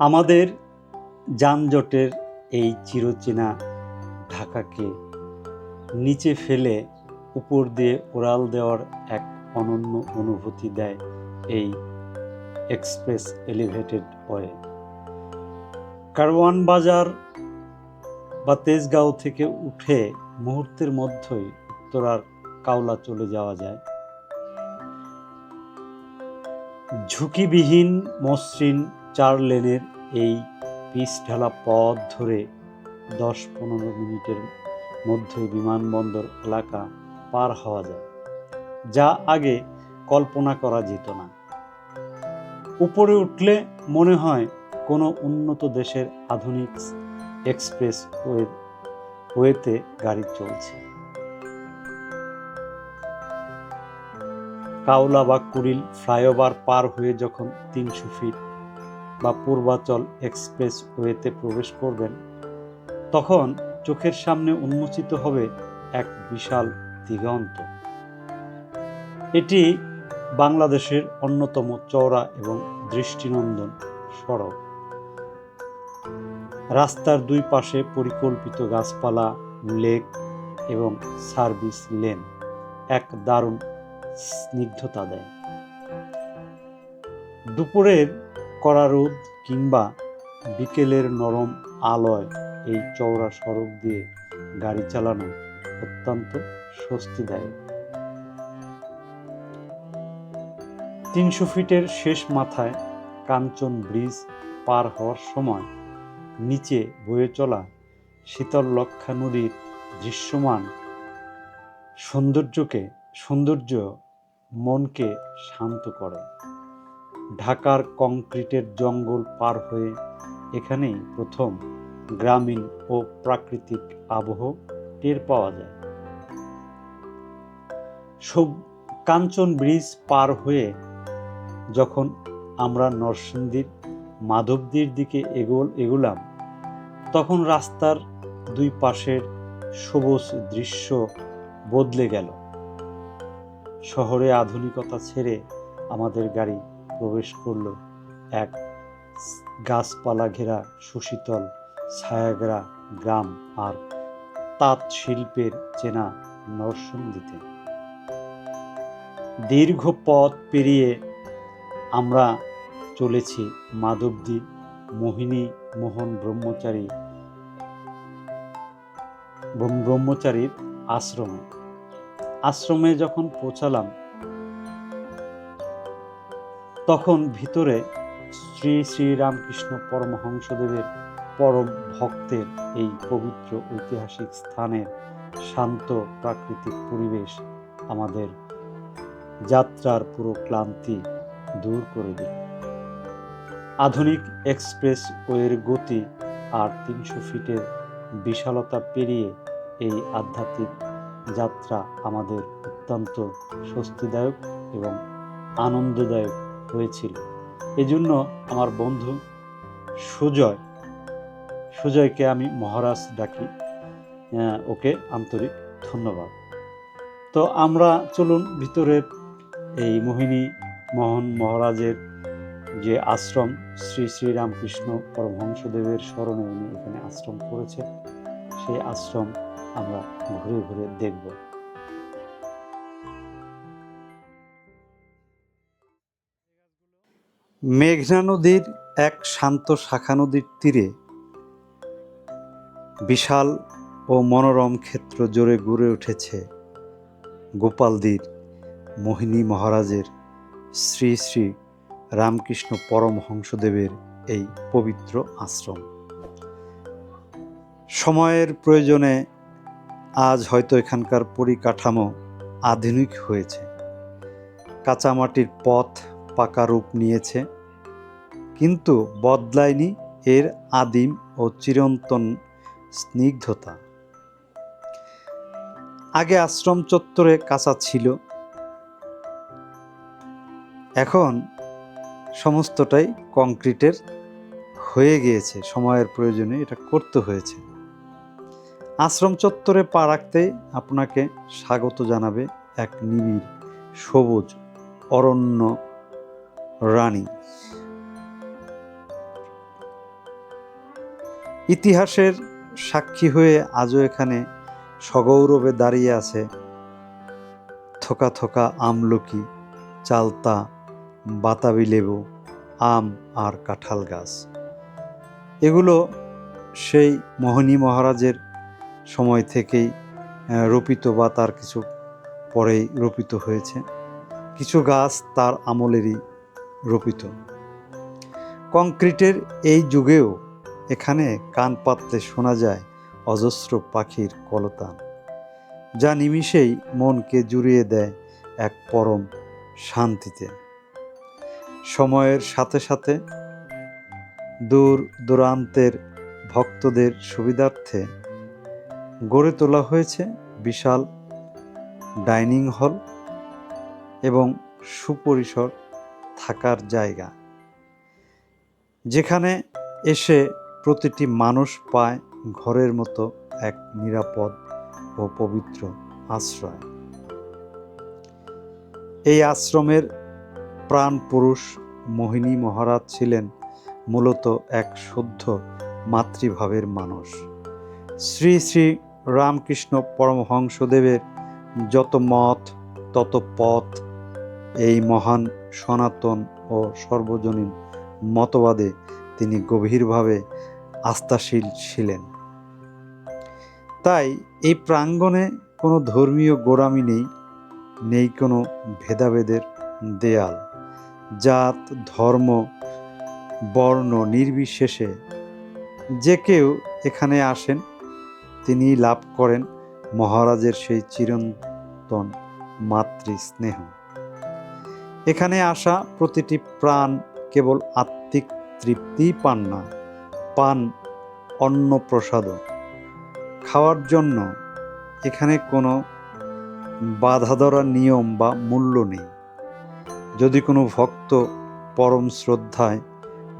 আমাদের যানজটের এই চিরচেনা ঢাকাকে নিচে ফেলে উপর দিয়ে উড়াল দেওয়ার এক অনন্য অনুভূতি দেয় এই এক্সপ্রেস এলিভেটেড ওয়ে। কারওয়ান বাজার বা তেজগাঁও থেকে উঠে মুহূর্তের মধ্যেই উত্তরার কাওলা চলে যাওয়া যায়। ঝুঁকিবিহীন মসৃণ 4 লেনের এই পিচ ঢালা পথ ধরে 10-15 মিনিটের মধ্যে বিমানবন্দর এলাকা পার হওয়া যায়, যা আগে কল্পনা করা যেত না। উপরে উঠলে মনে হয় কোনো উন্নত দেশের আধুনিক এক্সপ্রেস ওয়েতে গাড়ি চলছে। কাওলা বা কুড়িল ফ্লাইওভার পার হয়ে যখন 300 ফিট বা পূর্বাচল এক্সপ্রেস ওয়েতে প্রবেশ করবেন, তখন চোখের সামনে উন্মোচিত হবে এক বিশাল দিগন্ত। এটি বাংলাদেশের অন্যতম চওড়া এবং দৃষ্টিনন্দন সড়ক। রাস্তার দুই পাশে পরিকল্পিত গাছপালা, লেক এবং সার্ভিস লেন এক দারুণ স্নিগ্ধতা দেয়। দুপুরের কড়া রোদ কিংবা বিকেলের নরম আলোয় এই চওড়া সড়ক দিয়ে গাড়ি চালানো অত্যন্ত স্বস্তিদায়ক। 300 ফিটের শেষ মাথায় কাঞ্চন ব্রিজ পার হওয়ার সময় নিচে বয়ে চলা শীতললক্ষা নদীর দৃশ্যমান সৌন্দর্য মনকে শান্ত করে। ঢাকার কংক্রিটের জঙ্গল পার হয়ে এখানেই প্রথম গ্রামীণ ও প্রাকৃতিক আবহ টের পাওয়া যায়। কাঞ্চন ব্রিজ পার হয়ে যখন আমরা নরসিংদীর মাধবদীর দিকে এগোলাম, তখন রাস্তার দুই পাশের সবুজ দৃশ্য বদলে গেল। শহরে আধুনিকতা ছেড়ে আমাদের গাড়ি প্রবেশ করল এক গাছপালা ঘেরা সুশীতল ছায়াঘেরা গ্রাম আর তাঁত শিল্পের চেনা নরসিংদীতে। দীর্ঘ পথ পেরিয়ে আমরা চলেছি মাধবদী মোহিনী মোহন ব্রহ্মচারীর আশ্রমে যখন পৌঁছালাম, তখন ভিতরে শ্রী শ্রী রামকৃষ্ণ পরমহংসদেবের পরম ভক্তের এই পবিত্র ঐতিহাসিক স্থানের শান্ত প্রাকৃতিক পরিবেশ আমাদের যাত্রার পুরো ক্লান্তি দূর করে দিল। আধুনিক এক্সপ্রেস ওয়ের গতি আর 300 ফিটের বিশালতা পেরিয়ে এই আধ্যাত্মিক যাত্রা আমাদের অত্যন্ত স্বস্তিদায়ক এবং আনন্দদায়ক হয়েছিল। এজন্য আমার বন্ধু সুজয়কে আমি মহারাজ ডাকি, ওকে আন্তরিক ধন্যবাদ। তো আমরা চলুন ভিতরের এই মোহিনী মোহন মহারাজের যে আশ্রম, শ্রী শ্রী রামকৃষ্ণ পরমহংসদেবের স্মরণে উনি এখানে আশ্রম করেছেন, সেই আশ্রম আমরা ঘুরে ঘুরে দেখব। মেঘনা নদীর এক শান্ত শাখা নদীর তীরে বিশাল ও মনোরম ক্ষেত্র জুড়ে গড়ে উঠেছে গোপালদীর মোহিনী মহারাজের শ্রী শ্রী রামকৃষ্ণ পরমহংসদেবের এই পবিত্র আশ্রম। সময়ের প্রয়োজনে আজ হয়তো এখানকার পরিকাঠামো আধুনিক হয়েছে, কাঁচামাটির পথ পাকা রূপ নিয়েছে, কিন্তু বদলায়নি এর আদিম ও চিরন্তন স্নিগ্ধতা। আগে আশ্রম চত্বরে কাঁচা ছিল, এখন সমস্তটাই কংক্রিটের হয়ে গিয়েছে। সময়ের প্রয়োজনে এটা করতে হয়েছে। আশ্রম চত্বরে পা রাখতেই আপনাকে স্বাগত জানাবে এক নিবিড় সবুজ অরণ্য রানী। ইতিহাসের সাক্ষী হয়ে আজও এখানে সগৌরবে দাঁড়িয়ে আছে থোকা থোকা আমলকি, চালতা, বাতাবি লেবু, আম আর কাঁঠাল গাছ। এগুলো সেই মোহিনী মহারাজের সময় থেকেই রোপিত বা তার কিছু পরেই রোপিত হয়েছে। কিছু গাছ তার আমলেরই রোপিত। কংক্রিটের এই যুগেও এখানে কান পাতলে শোনা যায় অজস্র পাখির কলতান, যা নিমিষেই মনকে জুড়িয়ে দেয় এক পরম শান্তিতে। সময়ের সাথে সাথে দূর দূরান্তের ভক্তদের সুবিধার্থে গড়ে তোলা হয়েছে বিশাল ডাইনিং হল এবং সুপরিসর থাকার জায়গা, যেখানে এসে প্রতিটি মানুষ পায় ঘরের মতো এক নিরাপদ ও পবিত্র আশ্রয়। এই আশ্রমের প্রাণ পুরুষ মোহিনী মহারাজ ছিলেন মূলত এক শুদ্ধ মাতৃভাবের মানুষ। শ্রী শ্রী রামকৃষ্ণ পরমহংসদেবের যত মত তত পথ এই মহান সনাতন ও সর্বজনীন মতবাদে তিনি গভীরভাবে আস্থাশীল ছিলেন। তাই এই প্রাঙ্গণে কোনো ধর্মীয় গোঁড়ামি নেই কোনো ভেদাভেদের দেয়াল। জাত, ধর্ম, বর্ণ নির্বিশেষে যে কেউ এখানে আসেন তিনি লাভ করেন মহারাজের সেই চিরন্তন মাতৃ স্নেহ। এখানে আসা প্রতিটি প্রাণ কেবল আত্মিক তৃপ্তিই পান না, পান অন্ন প্রসাদও। খাওয়ার জন্য এখানে কোনো বাধা ধরা নিয়ম বা মূল্য নেই। যদি কোনো ভক্ত পরম শ্রদ্ধায়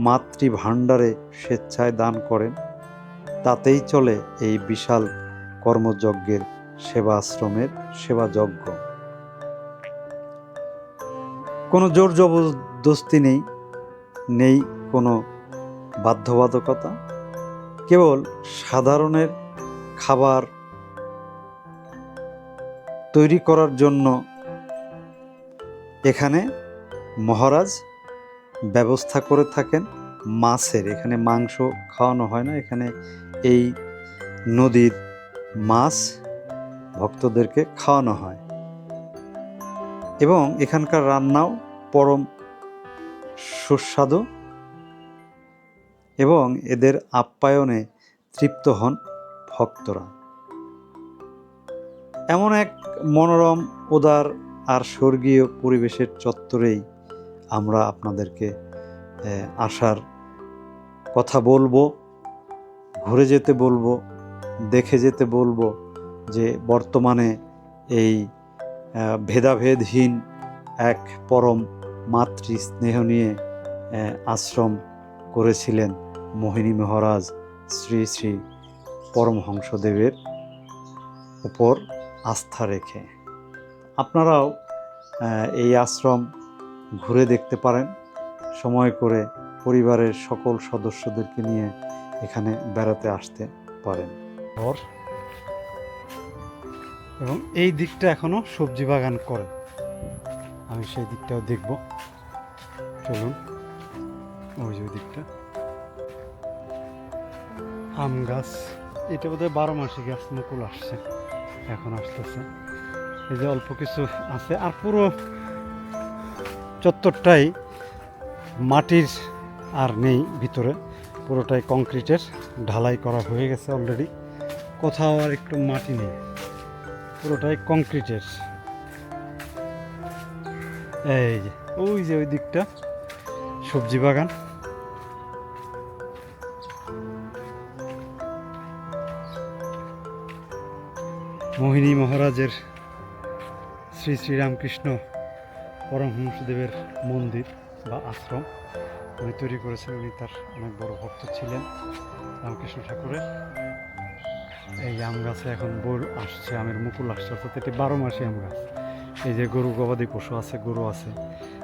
মাতৃভাণ্ডারে স্বেচ্ছায় দান করেন, তাতেই চলে এই বিশাল কর্মযজ্ঞের সেবাশ্রমের সেবাযজ্ঞ। কোনো জোর জবরদস্তি নেই কোনো বাধ্যবাধকতা। কেবল সাধারণের খাবার তৈরি করার জন্য এখানে মহারাজ ব্যবস্থা করে থাকেন মাছের। এখানে মাংস খাওয়ানো হয় না, এখানে এই নদীর মাছ ভক্তদেরকে খাওয়ানো হয় এবং এখানকার রান্নাও পরম সুস্বাদু এবং এদের আপ্যায়নে তৃপ্ত হন ভক্তরা। এমন এক মনোরম, উদার আর স্বর্গীয় পরিবেশের চত্বরেই আমরা আপনাদেরকে আসার কথা বলবো, ঘুরে যেতে বলবো, দেখে যেতে বলবো যে বর্তমানে এই ভেদাভেদহীন এক পরম মাতৃ স্নেহ নিয়ে আশ্রম করেছিলেন মোহিনী মহারাজ শ্রী শ্রী পরমহংসদেবের উপর আস্থা রেখে। আপনারাও এই আশ্রম ঘুরে দেখতে পারেন, সময় করে পরিবারের সকল সদস্যদেরকে নিয়ে এখানে বেড়াতে আসতে পারেন। এবং এই দিকটা এখনো সবজি বাগান করে, আমি সেই দিকটাও দেখব। চলুন, ওই যে দিকটা আম গাছ, এটা বোধহয় 12 মাসি গাছ, মুকুল আসছে, এখন আসতেছে। এই যে অল্প কিছু আছে, আর পুরো চত্বরটাই মাটির আর নেই ভিতরে, পুরোটাই কংক্রিটের ঢালাই করা হয়ে গেছে অলরেডি। কোথাও আর একটু মাটি নেই, পুরোটাই কংক্রিটের। এই যে ওই দিকটা সবজি বাগান। মোহিনী মহারাজের শ্রী শ্রী রামকৃষ্ণ পরমহংসদেবের মন্দির বা আশ্রম উনি তৈরি করেছেন। উনি তার অনেক বড় ভক্ত ছিলেন রামকৃষ্ণ ঠাকুরের। এই আম গাছে এখন বোল আসছে, আমের মুকুল আসছে, অর্থাৎ এটি 12 মাসি আম গাছ। এই যে গরু গবাদি পশু আছে, গরু আছে,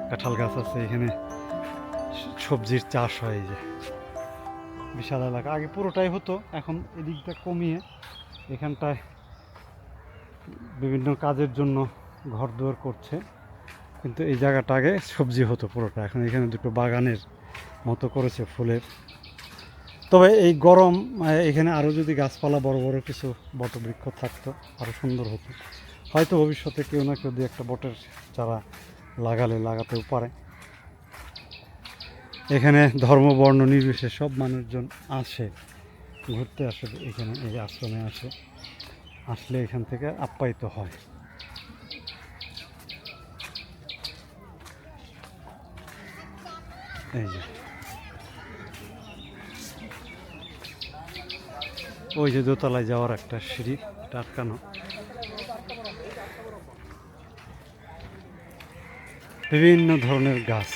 কাঁঠাল গাছ আছে, এখানে সবজির চাষ হয়। এই যে বিশাল এলাকা। আগে পুরোটাই হতো, এখন এদিকটা কমিয়ে এখানটায় বিভিন্ন কাজের জন্য ঘরদুয়ার করছে। কিন্তু এই জায়গাটা আগে সবজি হতো পুরোটা, এখন এখানে দুটো বাগানের মতো করেছে ফুলের। তবে এই গরম এখানে আরও যদি গাছপালা বড় বড় কিছু বটবৃক্ষ থাকতো আরও সুন্দর হতো। হয়তো ভবিষ্যতে কেউ না কেউ একটা বটের চারা লাগাতেও পারে। এখানে ধর্ম বর্ণ নির্বিশেষে সব মানুষজন আসে, ঘুরতে আসে এখানে, এই আশ্রমে আসলে এখান থেকে আপ্যায়িত হয়। এই যে ওই যে দোতলায় যাওয়ার একটা সিঁড়ি আটকানো। বিভিন্ন ধরনের গাছ,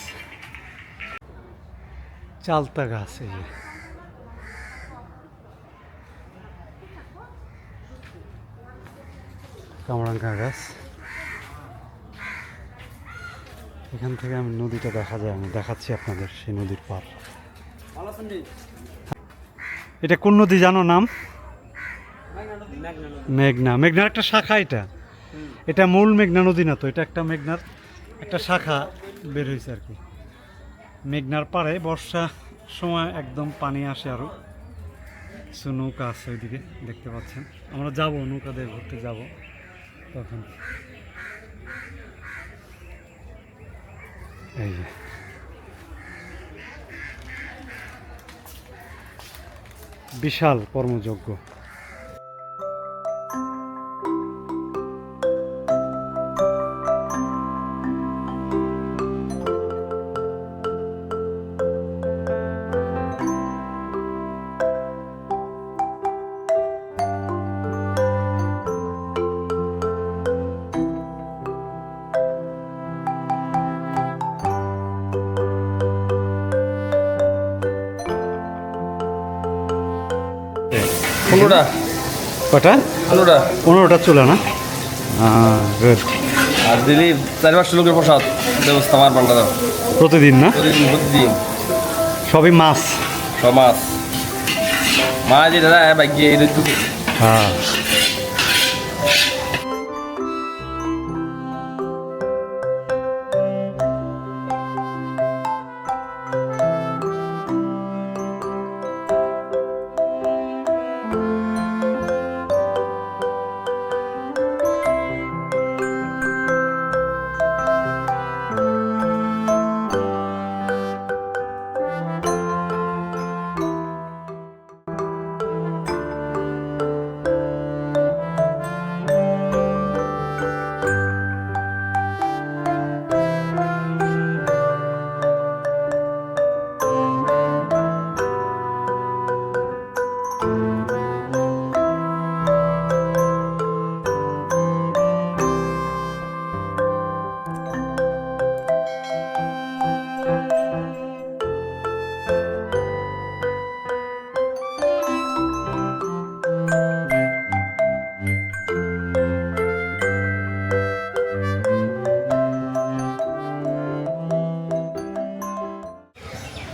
চালতা গাছ, এই যে কামরাঙ্গা গাছ। এখান থেকে আমি নদীটা দেখা যায়, আমি দেখাচ্ছি আপনাদের সেই নদীর পার। এটা কোন নদী জানো নাম? মেঘনা। মেঘনার একটা শাখা এটা মূল মেঘনা নদী না তো, এটা একটা মেঘনার একটা শাখা বের হয়েছে আর কি। মেঘনার পাড়ে বর্ষা সময় একদম পানি আসে, আরও কিছু নৌকা আছে ওইদিকে দেখতে পাচ্ছেন। আমরা যাব, নৌকা দিয়ে ঘুরতে যাব তখন। এই যে বিশাল কর্মযজ্ঞ। কটা? 15টা চলে না? গুড। আর দিলি 4-5 লোকের প্রসাদ ব্যবস্থা আমার পাল্টা দাও প্রতিদিন না? প্রতিদিন সবই মাছ, সব মাছ যেটা দেয় ভাগ্যে এই হ্যাঁ।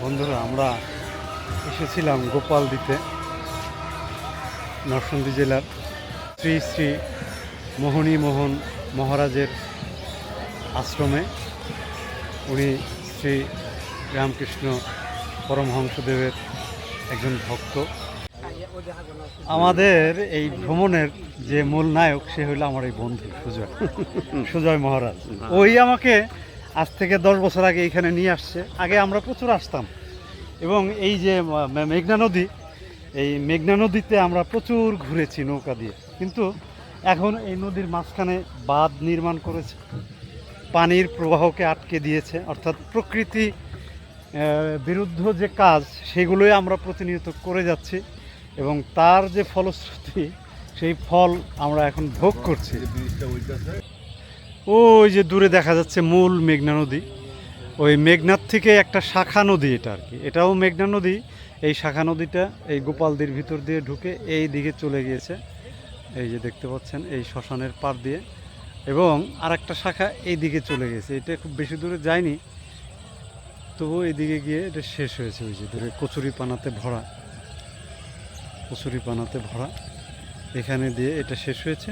বন্ধুরা, আমরা এসেছিলাম গোপালদিতে, নরসিংদী জেলার শ্রী শ্রী মোহনী মোহন মহারাজের আশ্রমে। উনি শ্রী রামকৃষ্ণ পরমহংসদেবের একজন ভক্ত। আমাদের এই ভ্রমণের যে মূল নায়ক সে হলো আমার এই বন্ধু সুজয় মহারাজ। ওই আমাকে আজ থেকে 10 বছর আগে এখানে নিয়ে আসছে। আগে আমরা প্রচুর আসতাম, এবং এই যে মেঘনা নদী, এই মেঘনা নদীতে আমরা প্রচুর ঘুরেছি নৌকা দিয়ে। কিন্তু এখন এই নদীর মাঝখানে বাঁধ নির্মাণ করেছে, পানির প্রবাহকে আটকে দিয়েছে। অর্থাৎ প্রকৃতি বিরুদ্ধ যে কাজ সেগুলোই আমরা প্রতিনিয়ত করে যাচ্ছি, এবং তার যে ফলশ্রুতি সেই ফল আমরা এখন ভোগ করছি। ওই যে দূরে দেখা যাচ্ছে মূল মেঘনা নদী। ওই মেঘনার থেকে একটা শাখা নদী এটা আর কি, এটাও মেঘনা নদী। এই শাখা নদীটা এই গোপালদির ভিতর দিয়ে ঢুকে এই দিকে চলে গিয়েছে, এই যে দেখতে পাচ্ছেন এই শ্মশানের পার দিয়ে, এবং আর একটা শাখা এই দিকে চলে গেছে। এটা খুব বেশি দূরে যায়নি, তবু এদিকে গিয়ে এটা শেষ হয়েছে। ওই যে দূরে কচুরি পানাতে ভরা কচুরি পানাতে ভরা। এখানে দিয়ে এটা শেষ হয়েছে।